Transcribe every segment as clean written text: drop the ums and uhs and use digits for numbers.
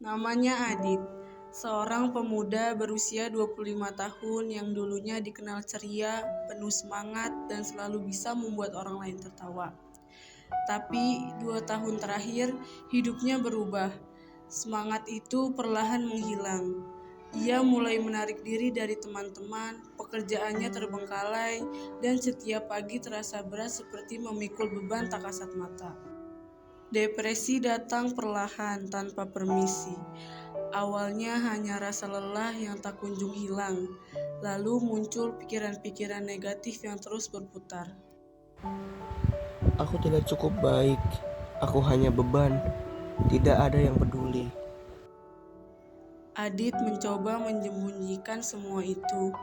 Namanya Adit, seorang pemuda berusia 25 tahun yang dulunya dikenal ceria, penuh semangat, dan selalu bisa membuat orang lain tertawa. Tapi 2 tahun terakhir, hidupnya berubah. Semangat itu perlahan menghilang. Ia mulai menarik diri dari teman-teman, pekerjaannya terbengkalai, dan setiap pagi terasa berat seperti memikul beban tak kasat mata. Depresi datang perlahan tanpa permisi. Awalnya hanya rasa lelah yang tak kunjung hilang, lalu muncul pikiran-pikiran negatif yang terus berputar. Aku tidak cukup baik, aku hanya beban, tidak ada yang peduli. Adit mencoba menyembunyikan semua itu.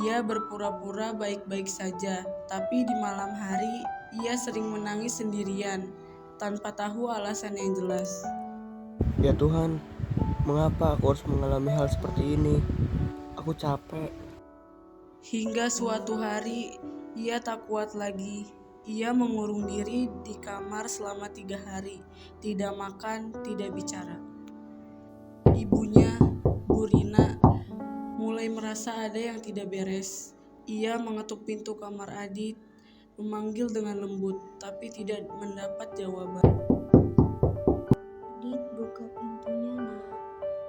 Ia berpura-pura baik-baik saja, tapi di malam hari ia sering menangis sendirian, tanpa tahu alasan yang jelas. Ya Tuhan, mengapa aku harus mengalami hal seperti ini? Aku capek. Hingga suatu hari, ia tak kuat lagi. Ia mengurung diri di kamar selama 3 hari, tidak makan, tidak bicara. Ibunya, Bu Rina, mulai merasa ada yang tidak beres. Ia mengetuk pintu kamar Adit, memanggil dengan lembut, tapi tidak mendapat jawaban. Adit, buka pintunya, Nak.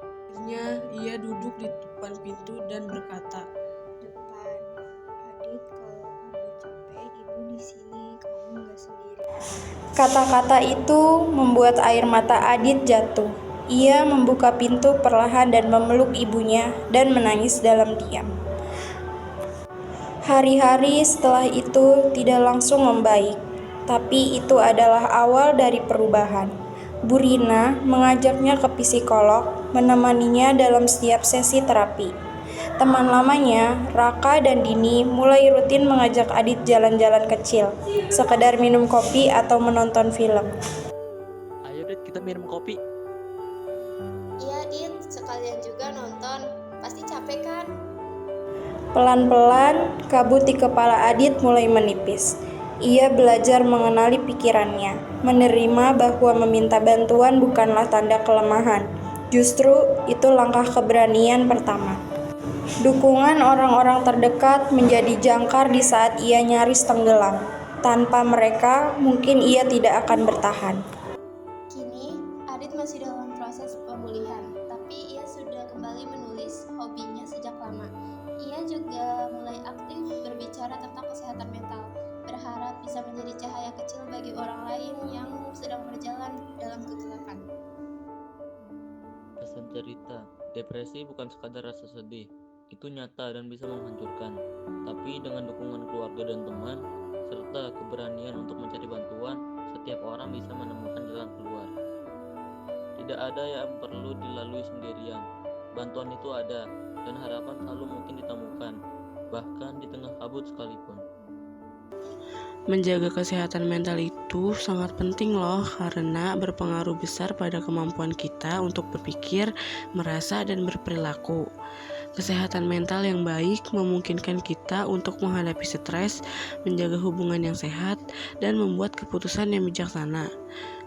Akhirnya, ia duduk di depan pintu dan berkata, Depan. Adit, kalau kamu capek, Ibu di sini. Kamu nggak sendiri. Kata-kata itu membuat air mata Adit jatuh. Ia membuka pintu perlahan dan memeluk ibunya dan menangis dalam diam. Hari-hari setelah itu tidak langsung membaik, tapi itu adalah awal dari perubahan. Bu Rina mengajaknya ke psikolog, menemaninya dalam setiap sesi terapi. Teman lamanya, Raka dan Dini, mulai rutin mengajak Adit jalan-jalan kecil, sekedar minum kopi atau menonton film. Ayo Dit, kita minum kopi. Iya Dit, sekalian juga nonton. Pasti capek kan? Pelan-pelan, kabut di kepala Adit mulai menipis. Ia belajar mengenali pikirannya, menerima bahwa meminta bantuan bukanlah tanda kelemahan. Justru itu langkah keberanian pertama. Dukungan orang-orang terdekat menjadi jangkar di saat ia nyaris tenggelam. Tanpa mereka, mungkin ia tidak akan bertahan. Kini, Adit masih dalam proses pemulihan, tapi ia sudah kembali menulis hobinya sejak lama. Ia juga mulai aktif berbicara tentang kesehatan mental, berharap bisa menjadi cahaya kecil bagi orang lain yang sedang berjalan dalam kegelapan. Pesan cerita, depresi bukan sekadar rasa sedih, itu nyata dan bisa menghancurkan. Tapi dengan dukungan keluarga dan teman, serta keberanian untuk mencari bantuan, setiap orang bisa menemukan jalan keluar. Tidak ada yang perlu dilalui sendirian. Bantuan itu ada, dan harapan selalu mungkin ditemukan, bahkan di tengah kabut sekalipun. Menjaga kesehatan mental itu sangat penting loh, karena berpengaruh besar pada kemampuan kita untuk berpikir, merasa, dan berperilaku. Kesehatan mental yang baik memungkinkan kita untuk menghadapi stres, menjaga hubungan yang sehat, dan membuat keputusan yang bijaksana.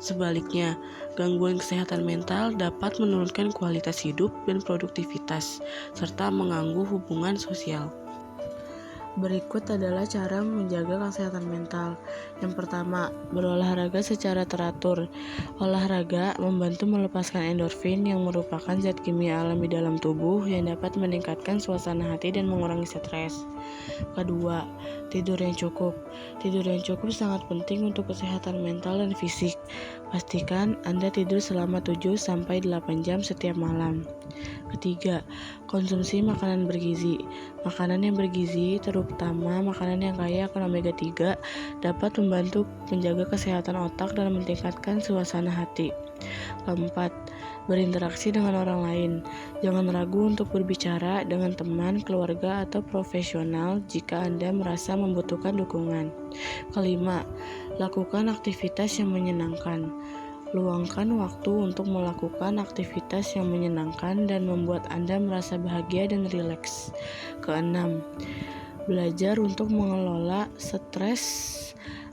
Sebaliknya, gangguan kesehatan mental dapat menurunkan kualitas hidup dan produktivitas, serta mengganggu hubungan sosial. Berikut adalah cara menjaga kesehatan mental. Yang pertama, berolahraga secara teratur. Olahraga membantu melepaskan endorfin yang merupakan zat kimia alami dalam tubuh yang dapat meningkatkan suasana hati dan mengurangi stres. Kedua, tidur yang cukup. Tidur yang cukup sangat penting untuk kesehatan mental dan fisik. Pastikan Anda tidur selama 7-8 jam setiap malam. Ketiga, konsumsi makanan bergizi. Makanan yang bergizi, terutama makanan yang kaya akan omega 3, dapat membantu menjaga kesehatan otak dan meningkatkan suasana hati. Keempat, berinteraksi dengan orang lain. Jangan ragu untuk berbicara dengan teman, keluarga, atau profesional jika Anda merasa membutuhkan dukungan. Kelima, lakukan aktivitas yang menyenangkan. Luangkan waktu untuk melakukan aktivitas yang menyenangkan dan membuat Anda merasa bahagia dan rileks. Keenam, belajar untuk mengelola stres.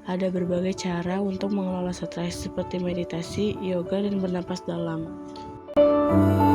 Ada berbagai cara untuk mengelola stres seperti meditasi, yoga, dan bernapas dalam. Adit.